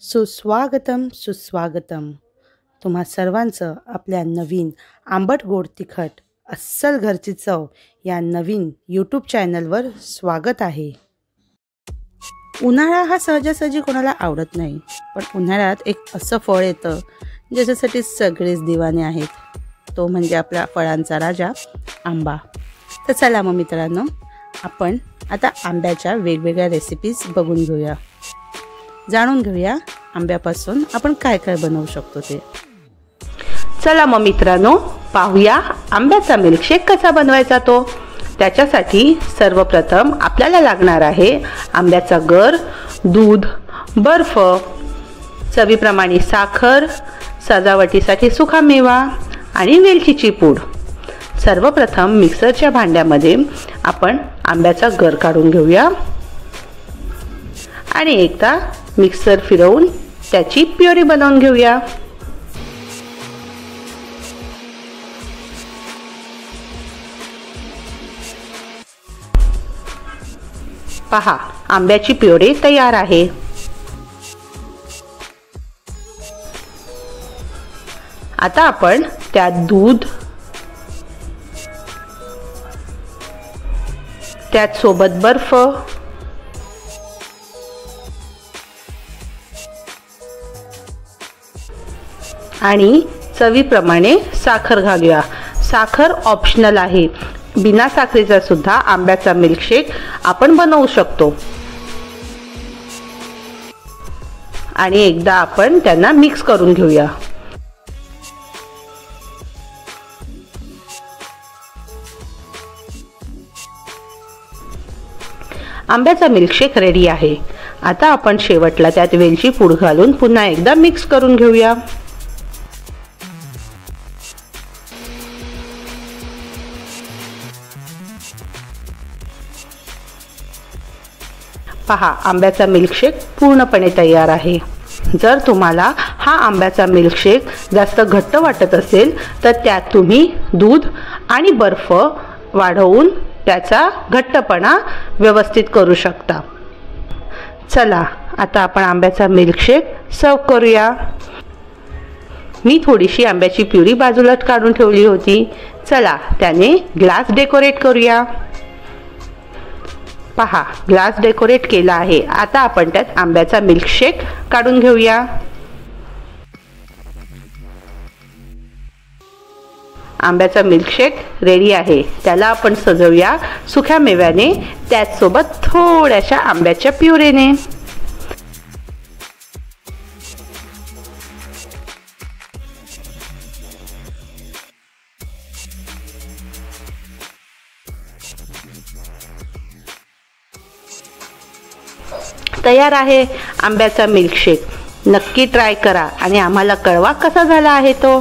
सुस्वागतम सुस्वागतम. तुम्हा सर्वांचं आपल्या नवीन आंबट गोड तिखट अस्सल घरची चव या नवीन यूट्यूब चॅनलवर स्वागत आहे. उन्हाळा हा सहजासहजी कोणाला आवडत नाही, पण उन्हाळ्यात एक असं फळ येतं ज्याच्यासाठी सगळेच दिवाने आहेत. तो म्हणजे आपला फळांचा राजा आंबा. तर चला मग मित्रांनो, आपण आता आंब्याच्या वेगवेगळ्या रेसिपीज बघून घेऊया, जाणून घेऊया आंब्यापासून आपण काय काय बनवू शकतो ते. चला मग मित्रांनो, पाहूया आंब्याचा मिल्कशेक कसा बनवायचा तो. त्याच्यासाठी सर्वप्रथम आपल्याला लागणार आहे आंब्याचा गर, दूध, बर्फ, चवीप्रमाणे साखर, सजावटीसाठी सुका मेवा आणि वेलचीची पूड. सर्वप्रथम मिक्सरच्या भांड्यामध्ये आपण आंब्याचा गर काढून घेऊया आणि एकदा मिक्सर फिरवून त्याची प्युरी बनवून घेऊया. पहा, आंब्याची प्युरी तयार आहे. आता आपण त्यात दूध, त्यात सोबत बर्फ आणि चवीप्रमाणे साखर घालूया. साखर ऑप्शनल आहे. बिना साखरेचा सुद्धा आंब्याचा मिल्कशेक आपण बनवू शकतो. आणि एकदा आपण त्यांना मिक्स करून घेऊया. आंब्याचा मिल्कशेक रेडी आहे. आता आपण शेवटला त्यात वेलची पूड घालून पुन्हा एकदा मिक्स करून घेऊया. पहा, आंब्याचा मिल्कशेक पूर्णपणे तयार आहे. जर तुम्हाला हा आंब्याचा मिल्कशेक जास्त घट्ट वाटत असेल तर त्यात तुम्ही दूध आणि बर्फ वाढवून त्याचा घट्टपणा व्यवस्थित करू शकता. चला, आता आपण आंब्याचा मिल्कशेक सर्व करूया. मी थोडीशी आंब्याची प्युरी बाजूला काढून ठेवली होती. चला, त्याने ग्लास डेकोरेट करूया. पहा, ग्लास डेकोरेट केला आहे. आता आपण त्यात आंब्याचा मिल्कशेक काढून घेऊया. आंब्याचा मिल्कशेक रेडी आहे. त्याला आपण सजवूया सुक्या मेव्याने, त्याचसोबत थोड्याशा आंब्याच्या प्युरेने. तयार आहे आंब्याचा मिल्कशेक. नक्की ट्राय करा आणि आम्हाला कळवा कसा झाला आहे तो.